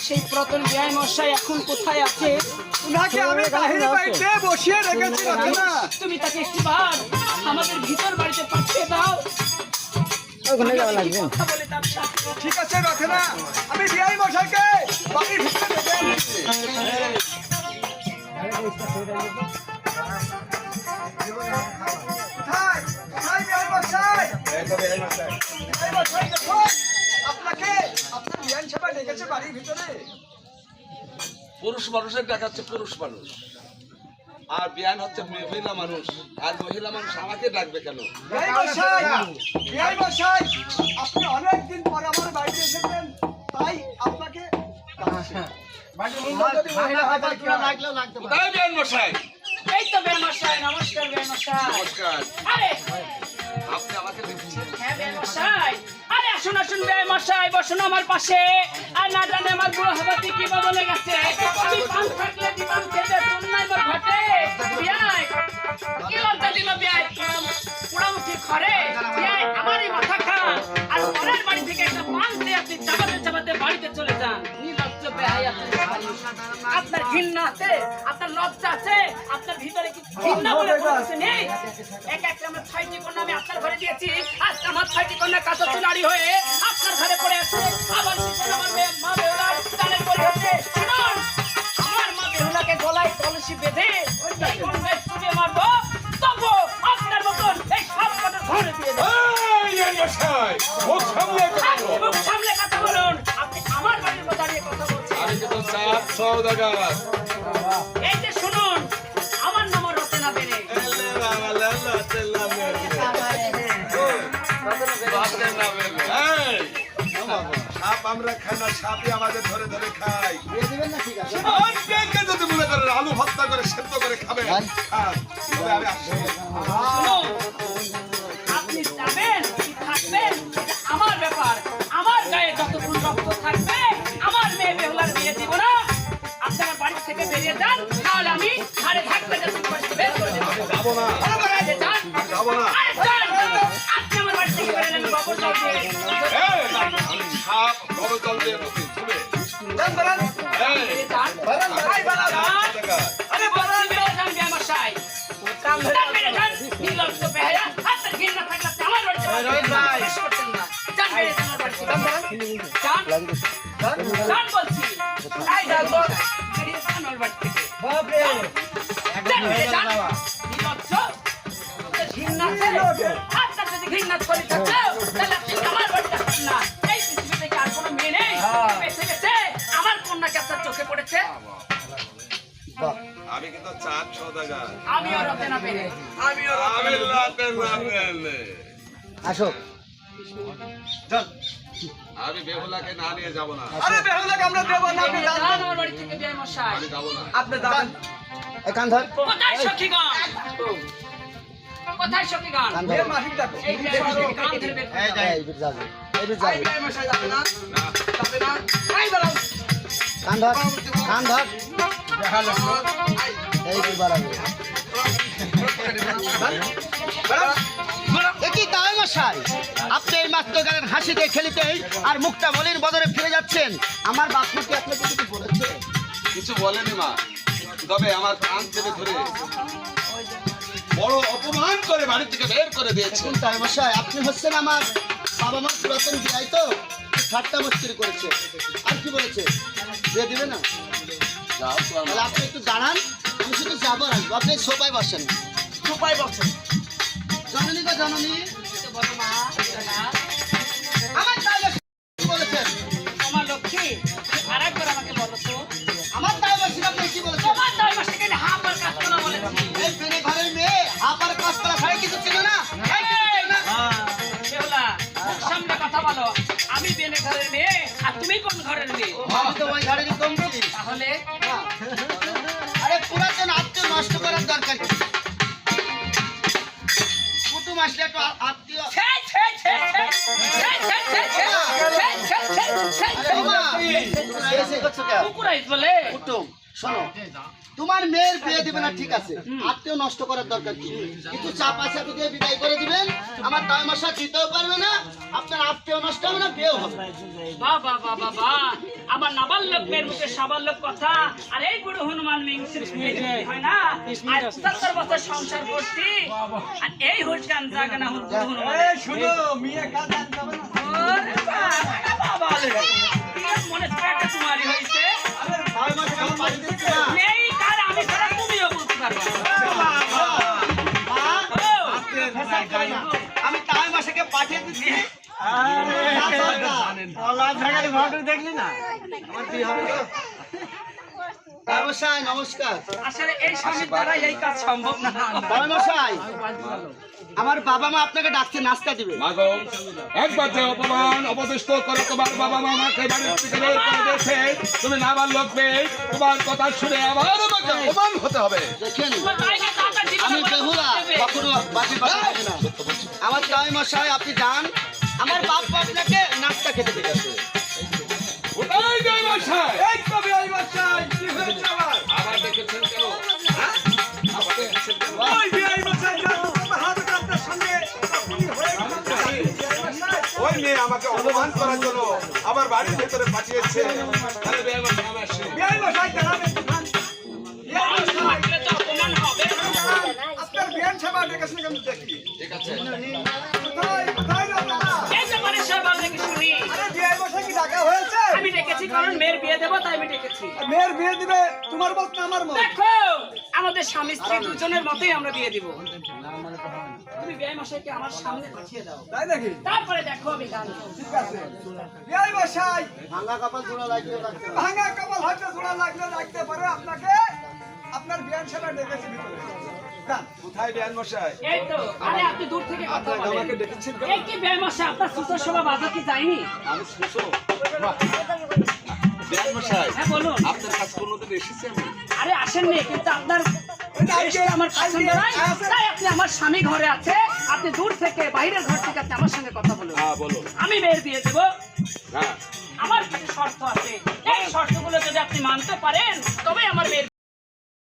সেই প্রতন বিআই মশাই এখন কোথায় আছে? উনাকে আমি বাহির বাড়িতে বসিয়ে রেখেছি রচনা। তুমি তাকে একটিবার আমাদের ভিতর বাড়িতে পাঠিয়ে দাও। ওখানে যাওয়া লাগবে। কথা বলে তার সাথে। ঠিক আছে রচনা, আমি বিআই মশাইকে বাড়ির ভিতরে রেখে আনছি। কোথায় কোথায় বিআই মশাই? বিআই মশাই দেখুন, আপনাকে আপনার বিআই সাহেব ডেকেছে বাড়ির ভিতরে। পুরুষ মানুষের দেখাচ্ছে পুরুষ মানুষ, আর বিয়ান হচ্ছে মহিলা মানুষ, আর মহিলা মানুষ আমাকে ডাকবে কেন? বিআই মশাই, বিআই মশাই, আপনি অনেকদিন পর আমার বাড়িতে এসেছেন, তাই আপনাকে কোথায় বিয়ান মশাই? এই তো বিআই মশাই, নমস্কার বিআই মশাই। নমস্কার। আরে আপনি আমাকে দেখছেন? হ্যাঁ বিআই মশাই। আরে আসুন আসুন বিআই মশাই, বসুন আমার পাশে। আর না জানে আমার বুড়ো হাবাতি কি বা বলে গেছে, আমি পান থাকলে দিবান খেতে তোমরা আমার ঘটে। বিআই কি লজ্জা দিল বিআই, পুরামুখী ঘরে বিআই আমারই মাথা খা, আর পরের বাড়ি থেকে একটা পান দিয়ে আপনি চাবাতে চাবাতে বাড়িতে চলে যান। নির্লজ্জ বিআই আপনার ঘৃণা আছে, আপনার লজ্জা আছে, আপনার ভিতরে কি ঘৃণা বলে বলছে নেই? এক একটা আমরা 6টি কন্যা আমি আপনার ঘরে দিয়েছি, আজকে আমার 6টি কন্যা কাঁচা চুলারি হয়ে আপনার ঘরে পড়ে আছে। আবার শিশুর আমার মা বেহুলার দানের পরে হচ্ছে। শুনুন, আমার মা বেহুলাকে গলায় কলসি বেঁধে এই কন্যায় চুড়ে মারবো, তবু আপনার মতন এই সব কটা ধরে দিয়ে দেবো। মুখ সামলে কথা বলুন। আপনি আমার বাড়ির মধ্যে দাঁড়িয়ে কথা বলছেন। আমি কিন্তু চাপ সওদাগর। এই যে শুনুন, আমার নাম রচনা বেনে। সাপ আমরা খাই না, সাপই আমাদের ধরে ধরে খাই। অনেকে যদি মনে করেন আলু ভর্তা করে সেদ্ধ করে খাবেন, খান। তবে আমি আসছি। শুনুন, আপনি যাবেন কি থাকবেন এটা আমার ব্যাপার। আমার গায়ে যতক্ষণ রক্ত থাকবে আমার মেয়ে বেহুলার বিয়ে দিব না। আপনি আমার বাড়ি থেকে বেরিয়ে যান, তাহলে আমি ঘরে থাকতে বের করে দেবো। যাবো না, যান, যাবো না। আরে যান, আপনি আমার বাড়ি থেকে বেরিয়ে যান, বাবুর জল দিয়ে। আমি সাপ বড় জল দিয়ে ঢুকি, শুনে? যান বেরান, এই, যান, ভাই বেরান। যান। আরে বলছি বেরিয়ে যান বিয়া মশাই। যান বেরিয়ে যান, নির্লজ্জ বেহায়া। আপনার ঘৃণা থাকলে আপনি আমার বাড়িতে বেশ করতেন না। যান বেরিয়ে যান আমার বাড়ি থেকে। যান, যান বলছি। এই যান বল, বেরিয়ে যান আমার বাড়ি থেকে। যান বেরিয়ে যান, নির্লজ্জ। আপনার ঘৃণা আছে? আপনার যদি ঘৃণা করে থাকে, তাহলে আপনি আমার বাড়িতে আসবেন না। এই পৃথিবীতে কি আর কোনো মেয়ে নেই বেঁচে গেছে? আমার কন্যাকে আপনার চোখে পড়েছে। আমি কিন্তু চাপ সওদাগর। আমিও রচনা বেনে। আমি লাতে লাতে। আসো। আমি বেহুলাকে না নিয়ে যাব না। আরে বেহুলাকে আমরা দেব না, আপনি যান। যান আমার বাড়ি থেকে বিয়ে মশাই। আমি যাব না। আপনি যান। এই কান ধর। কোথায় সখীগণ? কোথায় সখীগণ? কান বিয়ের ধর। মাসিক ডাকো। এই বিয়ে মশাই কান ধরে বের করুন। এই বিট যাবে। এই বিট ভাই যাবে। বিআই মশাই যাবে না, না, যাবে না। ভাই বেরান। কান ধর। কান ধর। দেখা লাগলো। এই কি বাড়াবে দেখি তাই মশাই আপনি এই মাত্র গেলেন হাসিতে খেলিতেই আর মুখটা বলির বদলে ফিরে যাচ্ছেন আমার বাপমা কি আপনাকে কিছু বলেছে কিছু বলেনি মা, তবে আমার কান চেপে ধরে বড় অপমান করে বাড়ি থেকে বের করে দিয়েছে। এখন তাই মশাই আপনি হচ্ছেন আমার বাবা মার পুরাতন বিয়াই তো ঠাট্টা মস্তির করেছে আর কি বলেছে দিয়ে দিবে না যাও তো আমার। তাহলে আপনি একটু দাঁড়ান আমি শুধু যাবো আর আসবো আপনি সোফায় বসেন সোফায় বসেন জননী গো জননী বলো মা, না। আমার তাই বসে কি বলেছেন আমার লক্ষ্মী আরেকবার আমাকে বলো তো, আমার তাই বসে আপনি কি বলেছেন তোমার তাই মাসে কেন হাফ আর কাজ করা বলেছি? এই পেনে ঘরের মেয়ে আবার কাজ করা ছাড়া কিছু ছিল না এই কিছু ছিল না? বেহুলা, মুখ সামনে কথা বলো। আমি বেনে ঘরের মেয়ে আর তুমি কোন ঘরের মেয়ে? আমি তো ওই ঘরেরই কমছি তাহলে আরে পুরাতন আত্মীয় নষ্ট করার দরকার কি কুটুম আসলে একটু আত্মীয় ছে, ছে, ছে, ছে, ছে, ছে, ছে, ছে, ছে, ছে, ছে, ছে, আরে মা, এসে করছো কেন? কুকুরাইস বলে? কুটুম শোনো তোমার মেয়ের বিয়ে দিবে না ঠিক আছে আত্মীয় নষ্ট করার দরকার কি কিছু চাপা চাপি দিয়ে বিদায় করে দিবেন আমার তাই মশা দিতেও পারবে না আপনার আত্মীয় নষ্ট হবে না বিয়েও হবে বাহ, বাহ, বাহ, বাহ, বাহ। আমার নাবালক মেয়ের মুখে সাবালক কথা আর এই বুড়ো হনুমান মিংসির হয় না আর 70 বছর সংসার করছি আর এই হুশ গান জাগে না বুড়ো হনুমান শুনো মিয়া কাজ জানতে হবে না ওরে বাবা, কি মনে একটা তোমারই হয়েছে তাই মশা কেমন পাঠিয়ে দিচ্ছে না নেই কার আমি ছাড়া তুমিও বলতে পারবে মা, আমি তাই মাসাকে পাঠিয়ে দিচ্ছি মশাই নমস্কার আসলে এই স্বামীর দ্বারা এই কাজ সম্ভব না তাই মশাই আমার বাবা মা আপনাকে ডাকছে নাস্তা দিবে মাগো, একবার যে অপমান অপদস্থ করে তোমার বাবা মা আমাকে বাড়ির থেকে বের করে দিয়েছে, তুমি না আমার লোক নেই, তোমার কথা শুনে আবার আমাকে অপমান হতে হবে। দেখেন তোমার ভাইকে টাকা দিবে আমি না, বেহুলা দেবে। কখনো বাজি কথা বলি না আমার তাই মশাই আপনি যান আমার বাপ আপনাকে নাস্তা খেতে দিবে ওটাই জয় মশাই। এই তো বিয়াই মশাই কি হয়েছে আবার আবার দেখেছেন কেন? হ্যাঁ? আবার দেখেছেন কেন? ওই বিয়াই মশাই হাত আপনার সঙ্গে আপনি হয়ে গেছেন ওই মেয়ে আমাকে অপমান করার জন্য আমার বাড়ির ভেতরে পাঠিয়েছে। তাহলে বেয়ে মশাই আমি আসি। বিয়াই মশাই দাঁড়াবেন বিয়াই মানুষ মশাই থাকলে তো অপমান হবে। আপনার বিয়ান সেবা ডেকেছেন কেন দেখি ঠিক আছে। কোথায় আপনারা এই ব্যাপারে সব আপনাকে শুনি। আরে বিয়াই মশাই কি ডাকা হয়েছে আমি ডেকেছি কারণ মেয়ের বিয়ে দেবো তাই আমি ডেকেছি। মেয়ের বিয়ে দিবে তোমার মত না আমার মত দেখো আমাদের স্বামী স্ত্রী দুজনের মতোই আমরা বিয়ে দিব। তুমি বিয়ে মশাইকে আমার সামনে পাঠিয়ে দাও, তাই নাকি তারপরে দেখো আমি গান ঠিক আছে বিয়াই মশাই ভাঙা কাপড় জোড়া লাগিয়ে রাখতে হবে। ভাঙা কপাল হয়তো জোড়া লাগলে লাগতে পারে আপনাকে আপনার বিয়ান সেবা ডেকেছে ভিতরে যান। কোথায় বেয়ান মশাই? এই তো আরে আপনি দূর থেকে কথা আপনার বলেন। আমাকে ডেকেছেন কেন? এই কি বিয়ে মশাই আপনার সুতোর শোভা বাজার কি যায়নি? আমি শুনছো? বেয়ান মশাই, হ্যাঁ বলুন। আপনার কাছে কোনোদিন এসেছি আমি? আরে আসেননি কিন্তু আপনার দেশটা আমার পছন্দ নয় তাই আপনি আমার স্বামী ঘরে আছে আপনি দূর থেকে বাইরের ঘর থেকে আপনি আমার সঙ্গে কথা বলুন। হ্যাঁ, বলো। আমি মেয়ের বিয়ে দেবো, হ্যাঁ। আমার কিছু শর্ত আছে এই শর্তগুলো যদি আপনি মানতে পারেন তবে আমার মেয়ের